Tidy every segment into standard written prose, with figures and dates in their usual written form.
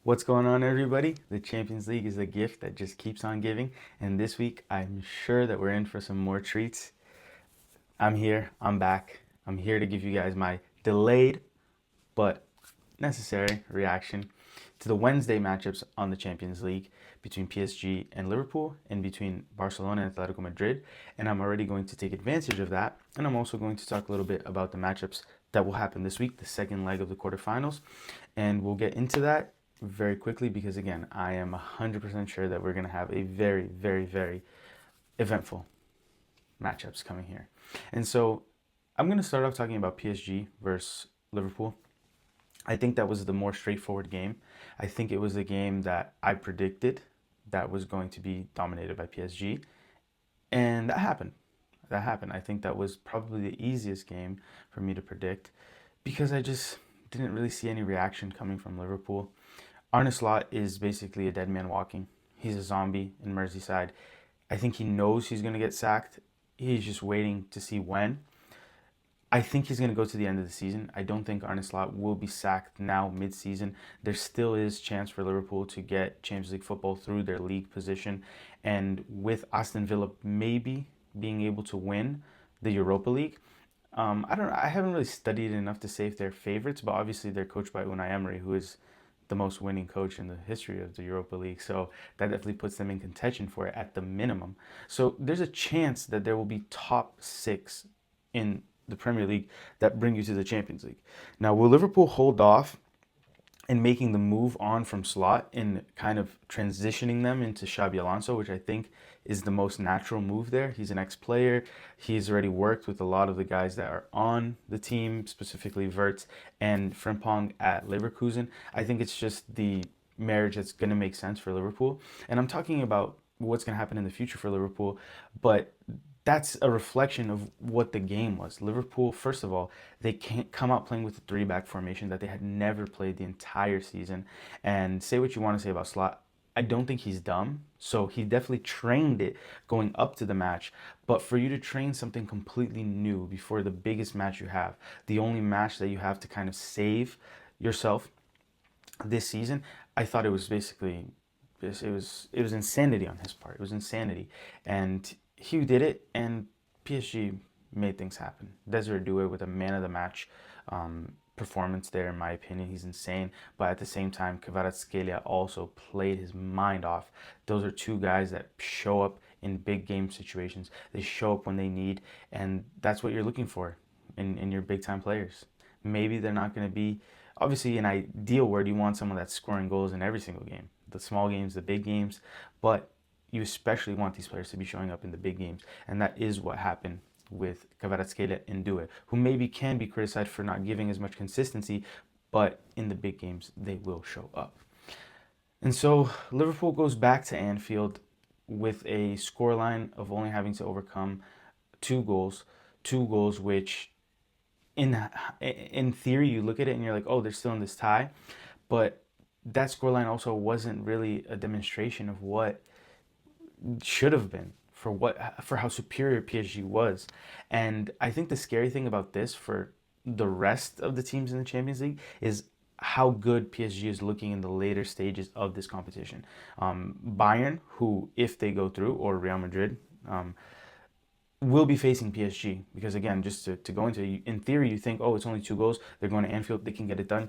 What's going on, everybody? The Champions League is a gift that just keeps on giving, and this week I'm sure that we're in for some more treats. I'm here, I'm back. I'm here to give you guys my delayed but necessary reaction to the Wednesday matchups on the Champions League between PSG and Liverpool and between Barcelona and Atletico Madrid. And I'm already going to take advantage of that. And I'm also going to talk a little bit about the matchups that will happen this week, the second leg of the quarterfinals. And we'll get into that very quickly because, again, I am 100% sure that we're going to have a very, very, very eventful matchups coming here. And so I'm going to start off talking about PSG versus Liverpool. I think that was the more straightforward game. I think it was a game that I predicted that was going to be dominated by PSG. And that happened. That happened. I think that was probably the easiest game for me to predict because I just didn't really see any reaction coming from Liverpool. Arne Slot is basically a dead man walking. He's a zombie in Merseyside. I think he knows he's going to get sacked. He's just waiting to see when. I think he's going to go to the end of the season. I don't think Arne Slot will be sacked now mid-season. There still is chance for Liverpool to get Champions League football through their league position. And with Aston Villa maybe being able to win the Europa League, I don't know. I haven't really studied enough to say if they're favorites, but obviously they're coached by Unai Emery, who is the most winning coach in the history of the Europa League. So that definitely puts them in contention for it at the minimum. So there's a chance that there will be top six in the Premier League that bring you to the Champions League. Now, will Liverpool hold off in making the move on from Slot and kind of transitioning them into Xabi Alonso, which I think is the most natural move there? He's an ex-player. He's already worked with a lot of the guys that are on the team, specifically Wirtz and Frimpong at Leverkusen. I think it's just the marriage that's going to make sense for Liverpool. And I'm talking about what's going to happen in the future for Liverpool, but that's a reflection of what the game was. Liverpool, first of all, they can't come out playing with a three-back formation that they had never played the entire season. And say what you want to say about Slot, I don't think he's dumb. So he definitely trained it going up to the match. But for you to train something completely new before the biggest match you have, the only match that you have to kind of save yourself this season, I thought it was basically it was insanity on his part. It was insanity, and he did it, and PSG made things happen. Desiree Doué with a man of the match performance there, in my opinion. He's insane, but at the same time, Kvaratskhelia also played his mind off. Those are two guys that show up in big game situations. They show up when they need, and that's what you're looking for in your big time players. Maybe they're not going to be, obviously, an ideal word, you want someone that's scoring goals in every single game, the small games, the big games, but you especially want these players to be showing up in the big games. And that is what happened with Kvaratskhelia and Doué, who maybe can be criticized for not giving as much consistency, but in the big games, they will show up. And so Liverpool goes back to Anfield with a scoreline of only having to overcome two goals which in theory you look at it and you're like, oh, they're still in this tie, but that scoreline also wasn't really a demonstration of what should have been for how superior PSG was. And I think the scary thing about this for the rest of the teams in the Champions League is how good PSG is looking in the later stages of this competition. Bayern, who if they go through, or Real Madrid, will be facing PSG because, again, just to go into it, in theory you think, oh, it's only two goals, they're going to Anfield, they can get it done.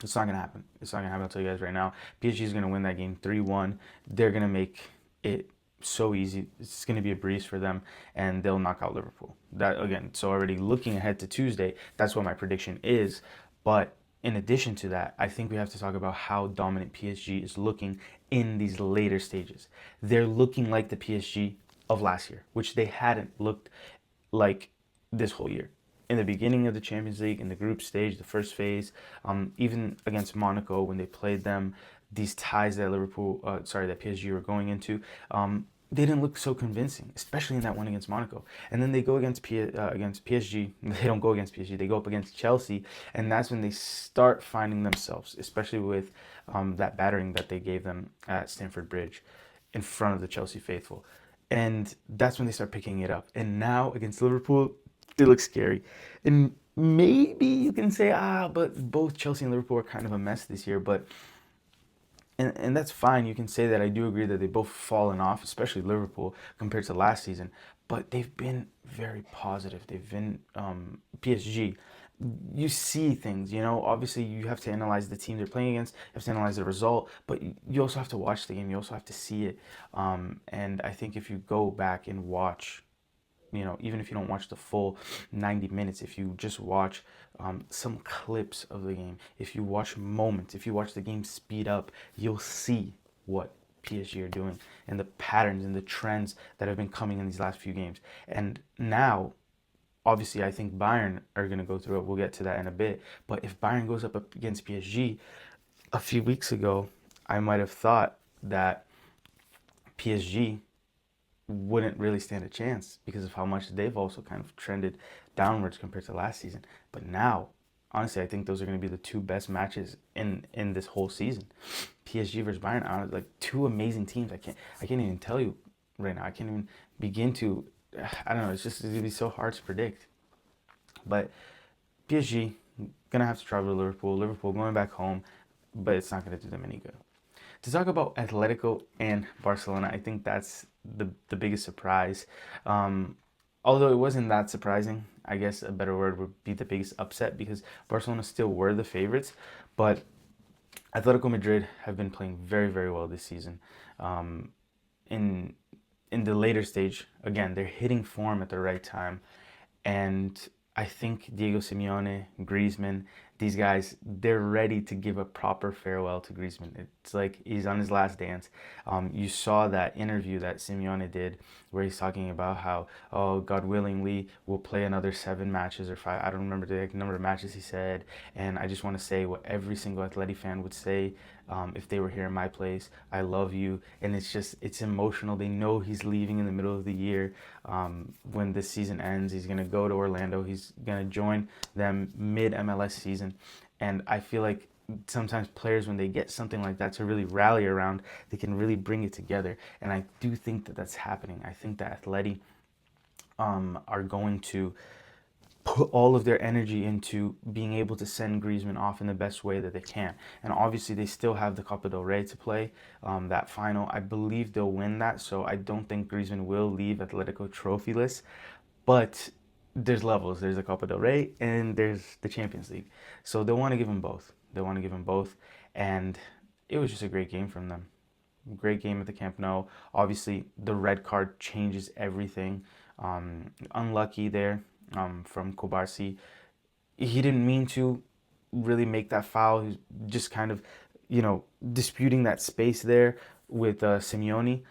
It's not going to happen. It's not going to happen. I'll tell you guys right now. PSG is going to win that game 3-1. They're going to make it so easy. It's going to be a breeze for them, and they'll knock out Liverpool. That, again, so already looking ahead to Tuesday, that's what my prediction is. But in addition to that, I think we have to talk about how dominant PSG is looking in these later stages. They're looking like the PSG of last year, which they hadn't looked like this whole year. In the beginning of the Champions League, in the group stage, the first phase, even against Monaco when they played them, these ties that that PSG were going into, they didn't look so convincing, especially in that one against Monaco. And then they go against PSG. They don't go against PSG. They go up against Chelsea, and that's when they start finding themselves, especially with that battering that they gave them at Stamford Bridge in front of the Chelsea faithful. And that's when they start picking it up. And now against Liverpool, they look scary. And maybe you can say, but both Chelsea and Liverpool are kind of a mess this year. But and that's fine. You can say that. I do agree that they both fallen off, especially Liverpool compared to last season. But they've been very positive. They've been PSG. You see things, Obviously, you have to analyze the team they're playing against. You have to analyze the result, but you also have to watch the game. You also have to see it. And I think if you go back and watch, even if you don't watch the full 90 minutes, if you just watch some clips of the game, if you watch moments, if you watch the game speed up, you'll see what PSG are doing and the patterns and the trends that have been coming in these last few games. And now, obviously, I think Bayern are going to go through it. We'll get to that in a bit. But if Bayern goes up against PSG, a few weeks ago, I might have thought that PSG wouldn't really stand a chance because of how much they've also kind of trended downwards compared to last season. But now, honestly, I think those are going to be the two best matches in this whole season. PSG versus Bayern, like two amazing teams. I can't even tell you right now. I can't even begin to. I don't know. It's going to be so hard to predict. But PSG gonna have to travel to Liverpool. Liverpool going back home, but it's not going to do them any good. To talk about Atletico and Barcelona, I think that's the biggest surprise. Although it wasn't that surprising, I guess a better word would be the biggest upset because Barcelona still were the favorites, but Atletico Madrid have been playing very, very well this season. In the later stage, again, they're hitting form at the right time, and I think Diego Simeone, Griezmann, these guys, they're ready to give a proper farewell to Griezmann. It's like he's on his last dance. You saw that interview that Simeone did where he's talking about how, oh, God willingly, we'll play another 7 matches or 5. I don't remember the number of matches he said. And I just want to say what every single Atleti fan would say if they were here in my place. I love you. And it's emotional. They know he's leaving in the middle of the year. When this season ends, he's going to go to Orlando. He's going to join them mid-MLS season. And I feel like sometimes players, when they get something like that to really rally around, they can really bring it together. And I do think that that's happening. I think that Atleti are going to put all of their energy into being able to send Griezmann off in the best way that they can. And obviously, they still have the Copa del Rey to play, that final. I believe they'll win that, so I don't think Griezmann will leave Atletico trophyless. But there's levels. There's the Copa del Rey and there's the Champions League. So they'll want to give him both. And it was just a great game from them. Great game at the Camp Nou. Obviously, the red card changes everything. Unlucky there from Kobarsi. He didn't mean to really make that foul. He was just kind of, disputing that space there with Simeone.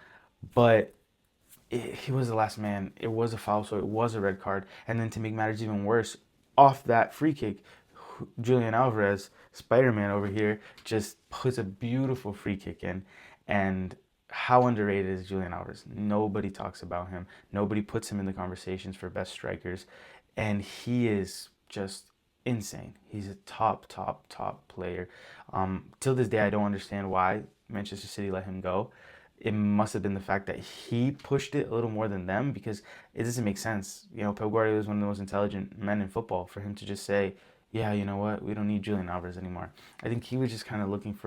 But he was the last man. It was a foul, so it was a red card. And then to make matters even worse, off that free kick, Julian Alvarez, Spider-Man over here, just puts a beautiful free kick in. And how underrated is Julian Alvarez? Nobody talks about him. Nobody puts him in the conversations for best strikers. And he is just insane. He's a top player. Till this day, I don't understand why Manchester City let him go. It must have been the fact that he pushed it a little more than them, because it doesn't make sense. Pep Guardiola is one of the most intelligent men in football. For him to just say, yeah, you know what, we don't need Julian Alvarez anymore. I think he was just kind of looking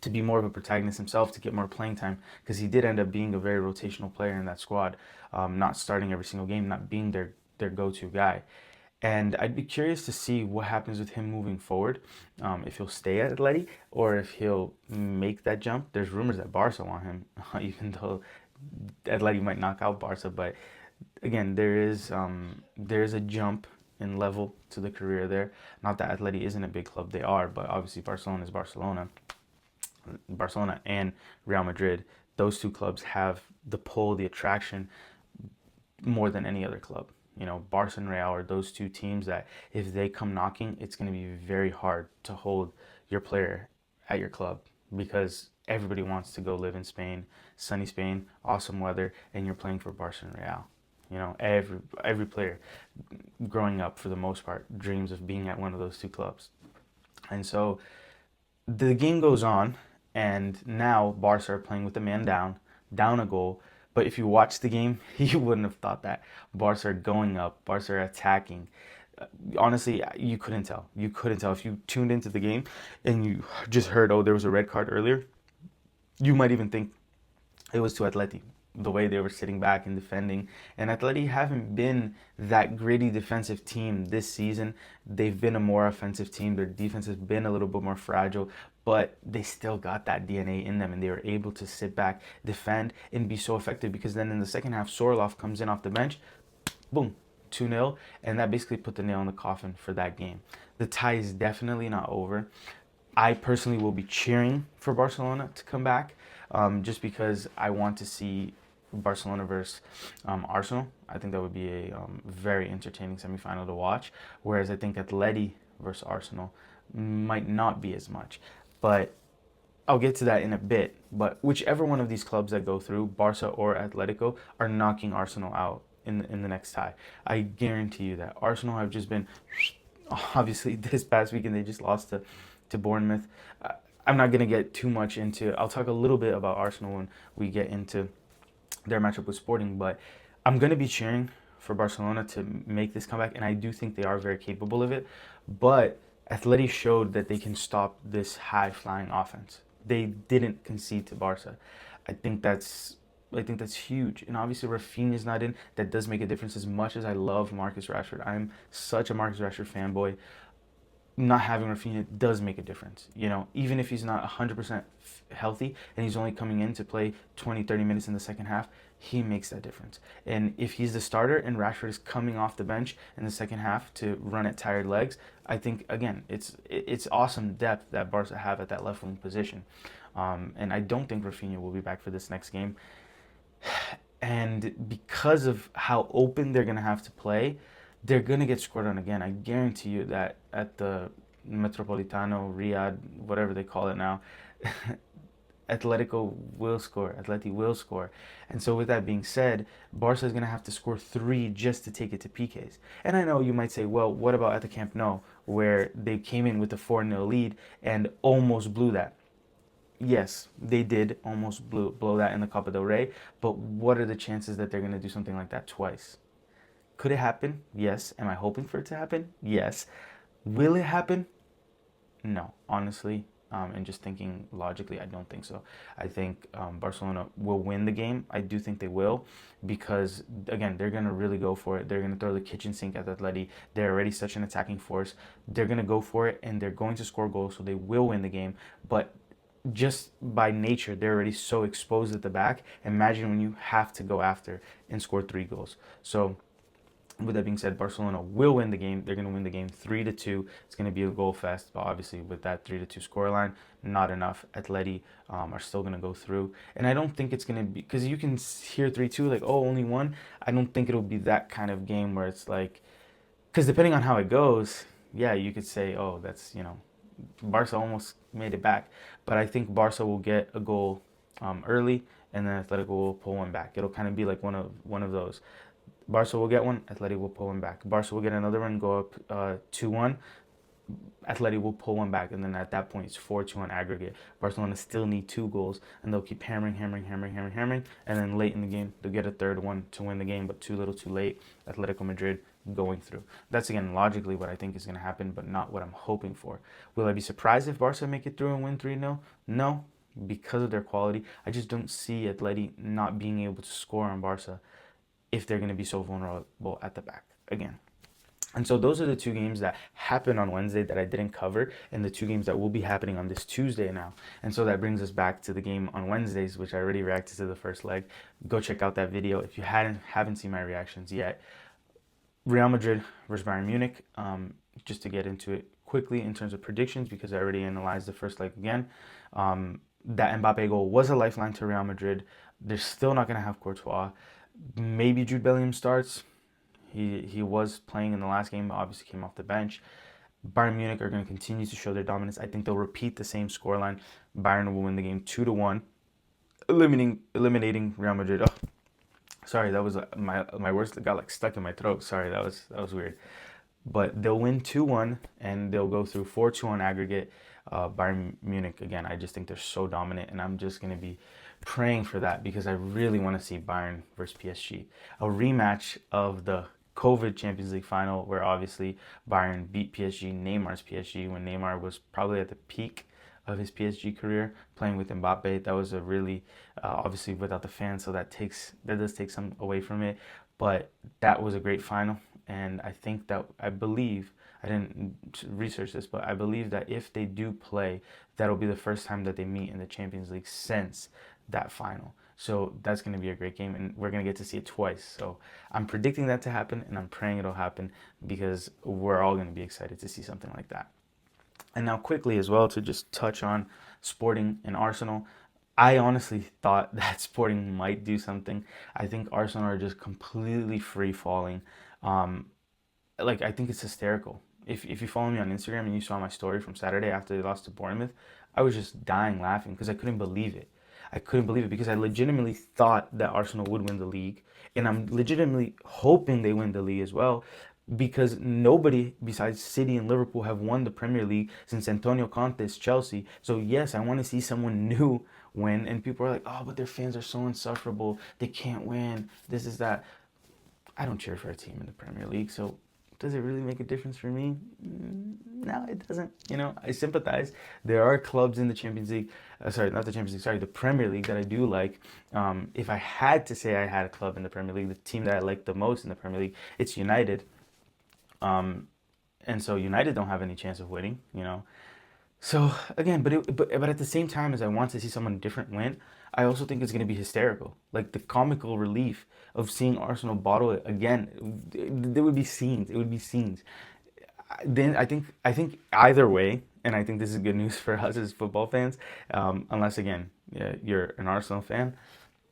to be more of a protagonist himself, to get more playing time, because he did end up being a very rotational player in that squad, not starting every single game, not being their go-to guy. And I'd be curious to see what happens with him moving forward, if he'll stay at Atleti or if he'll make that jump. There's rumors that Barca want him, even though Atleti might knock out Barca. But again, there is a jump in level to the career there. Not that Atleti isn't a big club, they are, but obviously Barcelona is Barcelona. Barcelona and Real Madrid, those two clubs have the pull, the attraction more than any other club. Barca and Real are those two teams that if they come knocking, it's going to be very hard to hold your player at your club, because everybody wants to go live in Spain, sunny Spain, awesome weather, and you're playing for Barca and Real. Every player growing up, for the most part, dreams of being at one of those two clubs. And so the game goes on, and now Barca are playing with the man down a goal. But if you watch the game, you wouldn't have thought that. Barca are going up. Barca are attacking. Honestly, you couldn't tell. You couldn't tell if you tuned into the game and you just heard, oh, there was a red card earlier. You might even think it was to Atleti, the way they were sitting back and defending. And Atleti haven't been that gritty defensive team this season. They've been a more offensive team. Their defense has been a little bit more fragile, but they still got that DNA in them, and they were able to sit back, defend, and be so effective. Because then in the second half, Sorloth comes in off the bench, boom, 2-0, and that basically put the nail in the coffin for that game. The tie is definitely not over. I personally will be cheering for Barcelona to come back, just because I want to see Barcelona versus Arsenal. I think that would be a very entertaining semifinal to watch. Whereas I think Atleti versus Arsenal might not be as much. But I'll get to that in a bit. But whichever one of these clubs that go through, Barca or Atletico, are knocking Arsenal out in the next tie. I guarantee you that. Arsenal have just been, obviously, this past weekend they just lost to Bournemouth. I'm not going to get too much into, I'll talk a little bit about Arsenal when we get into their matchup with Sporting, but I'm going to be cheering for Barcelona to make this comeback, and I do think they are very capable of it. But Atleti showed that they can stop this high-flying offense. They didn't concede to Barca. I think that's huge. And obviously Rafinha's not in. That does make a difference. As much as I love Marcus Rashford, I'm such a Marcus Rashford fanboy. Not having Rafinha does make a difference. You know, even if he's not 100% healthy and he's only coming in to play 20, 30 minutes in the second half, he makes that difference. And if he's the starter and Rashford is coming off the bench in the second half to run at tired legs, I think, again, it's awesome depth that Barca have at that left wing position. And I don't think Rafinha will be back for this next game. And because of how open they're going to have to play, they're going to get scored on again. I guarantee you that at the Metropolitano, Riyadh, whatever they call it now, Atletico will score. Atleti will score. And so with that being said, Barca is going to have to score 3 just to take it to PKs. And I know you might say, well, what about at the Camp Nou, where they came in with a 4-0 lead and almost blew that? Yes, they did almost blow that in the Copa del Rey, but what are the chances that they're going to do something like that twice? Could it happen? Yes. Am I hoping for it to happen? Yes. Will it happen? No, honestly. And just thinking logically, I don't think so. I think Barcelona will win the game. I do think they will, because, again, they're going to really go for it. They're going to throw the kitchen sink at Atleti. They're already such an attacking force. They're going to go for it, and they're going to score goals, so they will win the game. But just by nature, they're already so exposed at the back. Imagine when you have to go after and score 3 goals. So with that being said, Barcelona will win the game. They're going to win the game 3-2. It's going to be a goal fest, but obviously with that 3-2 scoreline, not enough. Atleti are still going to go through, and I don't think it's going to be, because you can hear 3-2 like, oh, only one. I don't think it'll be that kind of game where it's like, because depending on how it goes, yeah, you could say, oh, that's, Barca almost made it back, but I think Barca will get a goal early, and then Atletico will pull one back. It'll kind of be like one of those. Barca will get one, Atleti will pull one back. Barca will get another one, go up 2-1. Atleti will pull one back, and then at that point it's 4-2 on aggregate. Barcelona still need 2 goals, and they'll keep hammering, and then late in the game they'll get a third one to win the game, but too little, too late. Atletico Madrid going through. That's, again, logically what I think is going to happen, but not what I'm hoping for. Will I be surprised if Barca make it through and win 3-0? No, because of their quality. I just don't see Atleti not being able to score on Barca if they're going to be so vulnerable at the back again. And so those are the 2 games that happened on Wednesday that I didn't cover, and the 2 games that will be happening on this Tuesday now. And so that brings us back to the game on Wednesdays, which I already reacted to the first leg. Go check out that video if you haven't seen my reactions yet. Real Madrid versus Bayern Munich. Just to get into it quickly in terms of predictions, because I already analyzed the first leg again. That Mbappe goal was a lifeline to Real Madrid. They're still not going to have Courtois. Maybe Jude Bellingham starts. He was playing in the last game, but obviously came off the bench. Bayern Munich are going to continue to show their dominance. I think they'll repeat the same scoreline. Bayern will win the game 2-1, eliminating Real Madrid. Oh, sorry, that was my words that got like stuck in my throat. Sorry, that was weird. But they'll win 2-1, and they'll go through 4-2 on aggregate. Bayern Munich, again, I just think they're so dominant, and I'm just going to be praying for that, because I really want to see Bayern versus PSG. A rematch of the COVID Champions League final, where obviously Bayern beat PSG, Neymar's PSG, when Neymar was probably at the peak of his PSG career, playing with Mbappe. That was a really, obviously without the fans, so that does take some away from it. But that was a great final, and I believe I didn't research this, but I believe that if they do play, that'll be the first time that they meet in the Champions League since that final. So that's going to be a great game, and we're going to get to see it twice. So I'm predicting that to happen, and I'm praying it'll happen because we're all going to be excited to see something like that. And now, quickly as well, to just touch on Sporting and Arsenal. I honestly thought that Sporting might do something. I think Arsenal are just completely free falling. Um, I think it's hysterical. If you follow me on Instagram and you saw my story from Saturday after they lost to Bournemouth, I was just dying laughing because I couldn't believe it. I couldn't believe it because I legitimately thought that Arsenal would win the league, and I'm legitimately hoping they win the league as well, because nobody besides City and Liverpool have won the Premier League since Antonio Conte's Chelsea. So yes, I want to see someone new win, and people are like, "Oh, but their fans are so insufferable. They can't win. This is that." I don't cheer for a team in the Premier League, so does it really make a difference for me? No, it doesn't. I sympathize. There are clubs in the Champions League, sorry, not the Champions League, sorry, the Premier League that I do like. If I had to say I had a club in the Premier League, the team that I like the most in the Premier League, it's United. And so United don't have any chance of winning. So again, but at the same time as I want to see someone different win, I also think it's going to be hysterical. Like the comical relief of seeing Arsenal bottle it again, there would be scenes. It would be scenes. Then I think either way, and I think this is good news for us as football fans, unless again you're an Arsenal fan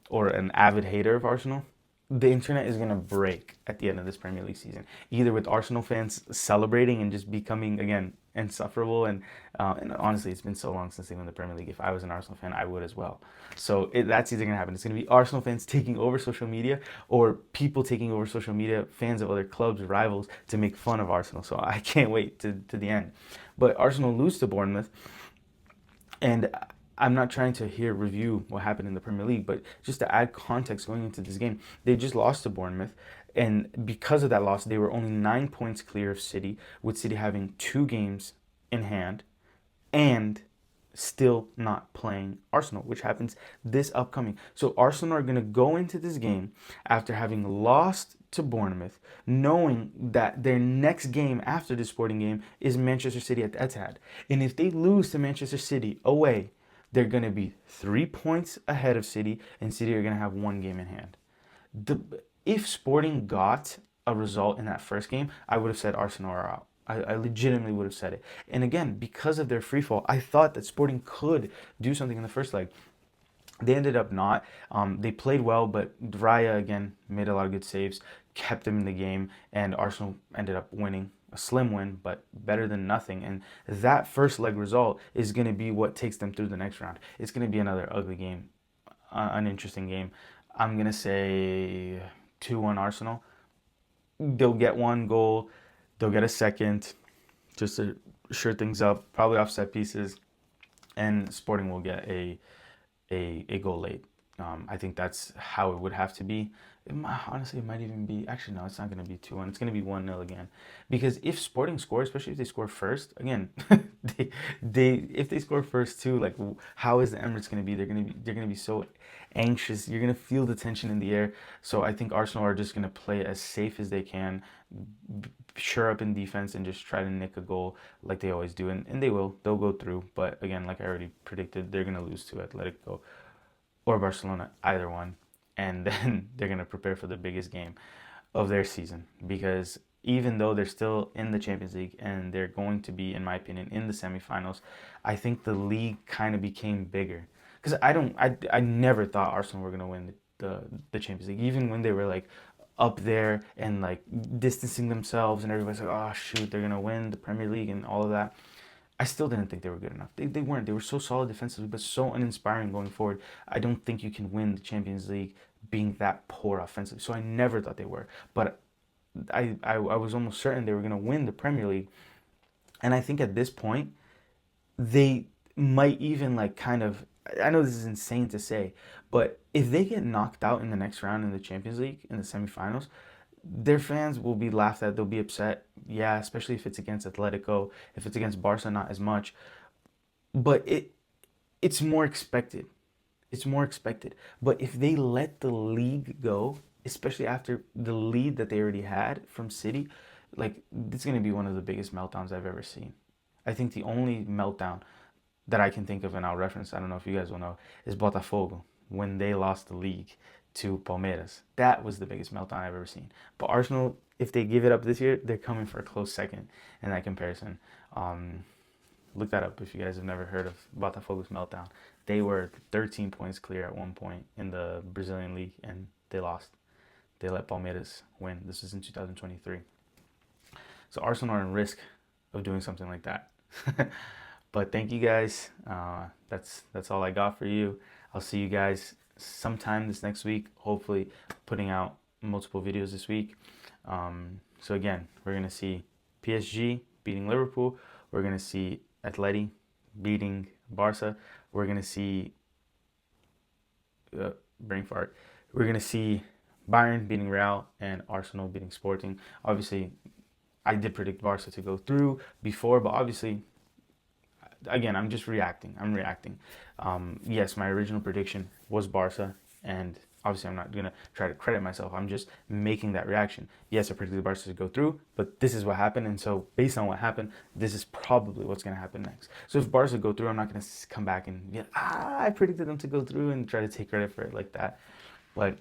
or an avid hater of Arsenal, the internet is going to break at the end of this Premier League season. Either with Arsenal fans celebrating and just becoming, again, insufferable. And honestly, it's been so long since they won the Premier League. If I was an Arsenal fan, I would as well. So that's either going to happen. It's going to be Arsenal fans taking over social media, or people taking over social media, fans of other clubs, rivals, to make fun of Arsenal. So I can't wait to the end. But Arsenal lose to Bournemouth. And I'm not trying to here review what happened in the Premier League, but just to add context going into this game, they just lost to Bournemouth. And because of that loss, they were only 9 points clear of City, with City having 2 games in hand and still not playing Arsenal, which happens this upcoming. So Arsenal are going to go into this game after having lost to Bournemouth, knowing that their next game after the Sporting game is Manchester City at Etihad. And if they lose to Manchester City away, they're going to be 3 points ahead of City, and City are going to have 1 game in hand. If Sporting got a result in that first game, I would have said Arsenal are out. I legitimately would have said it. And again, because of their free fall, I thought that Sporting could do something in the first leg. They ended up not. They played well, but Raya, again, made a lot of good saves, kept them in the game, and Arsenal ended up winning. A slim win, but better than nothing. And that first leg result is going to be what takes them through the next round. It's going to be another ugly game, an interesting game. I'm going to say 2-1 Arsenal. They'll get 1 goal. They'll get a second just to sure things up, probably off set pieces. And Sporting will get a goal late. I think that's how it would have to be. Honestly, it might even be... Actually, no, it's not going to be 2-1. It's going to be 1-0 again. Because if Sporting score, especially if they score first, again, if they score first too, like, how is the Emirates going to be? They're going to be so anxious. You're going to feel the tension in the air. So I think Arsenal are just going to play as safe as they can, sure up in defense, and just try to nick a goal like they always do. And they will. They'll go through. But again, like I already predicted, they're going to lose to Atletico or Barcelona, either one. And then they're going to prepare for the biggest game of their season, because even though they're still in the Champions League and they're going to be, in my opinion, in the semifinals, I think the league kind of became bigger. Because I never thought Arsenal were going to win the Champions League, even when they were like up there and like distancing themselves and everybody's like, oh shoot, they're going to win the Premier League and all of that. I still didn't think they were good enough. They weren't. They were so solid defensively, but so uninspiring going forward. I don't think you can win the Champions League being that poor offensively. So I never thought they were. But I was almost certain they were going to win the Premier League. And I think at this point, they might even like kind of... I know this is insane to say, but if they get knocked out in the next round in the Champions League, in the semifinals, their fans will be laughed at. They'll be upset. Yeah, especially if it's against Atletico. If it's against Barca, not as much. But it's more expected. It's more expected. But if they let the league go, especially after the lead that they already had from City, like it's going to be one of the biggest meltdowns I've ever seen. I think the only meltdown that I can think of, and I'll reference, I don't know if you guys will know, is Botafogo when they lost the league to Palmeiras. That was the biggest meltdown I've ever seen. But Arsenal, if they give it up this year, they're coming for a close second in that comparison. Look that up if you guys have never heard of Botafogo's meltdown. They were 13 points clear at one point in the Brazilian league, and they lost. They let Palmeiras win. This was in 2023. So Arsenal are in risk of doing something like that. But thank you guys. That's all I got for you. I'll see you guys sometime this next week. Hopefully putting out multiple videos this week. So again, we're going to see PSG beating Liverpool. We're going to see Atleti beating Barca. We're going to see brain fart. We're going to see Bayern beating Real and Arsenal beating Sporting. Obviously, I did predict Barca to go through before, but obviously, again, I'm just reacting. I'm reacting. Yes, my original prediction was Barca, and obviously I'm not going to try to credit myself. I'm just making that reaction. Yes, I predicted Barca to go through, but this is what happened, and so based on what happened, this is probably what's going to happen next. So if Barca go through, I'm not going to come back and be like, I predicted them to go through and try to take credit for it like that. But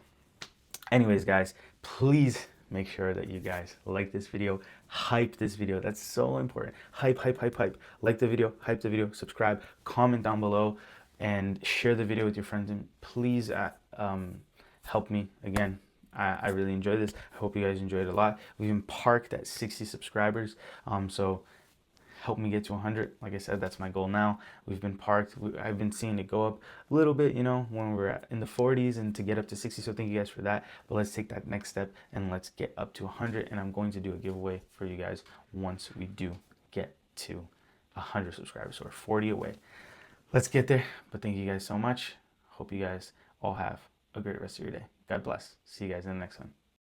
anyways, guys, please make sure that you guys like this video, hype this video. That's so important. Hype, hype, hype, hype. Like the video, hype the video, subscribe, comment down below, and share the video with your friends. And please help me. Again, I really enjoy this. I hope you guys enjoyed it a lot. We've been parked at 60 subscribers. So help me get to 100. Like I said, that's my goal now. We've been parked. I've been seeing it go up a little bit, you know, when we're in the 40s and to get up to 60. So thank you guys for that. But let's take that next step and let's get up to 100. And I'm going to do a giveaway for you guys once we do get to 100 subscribers. So we're 40 away. Let's get there. But thank you guys so much. Hope you guys all have a great rest of your day. God bless. See you guys in the next one.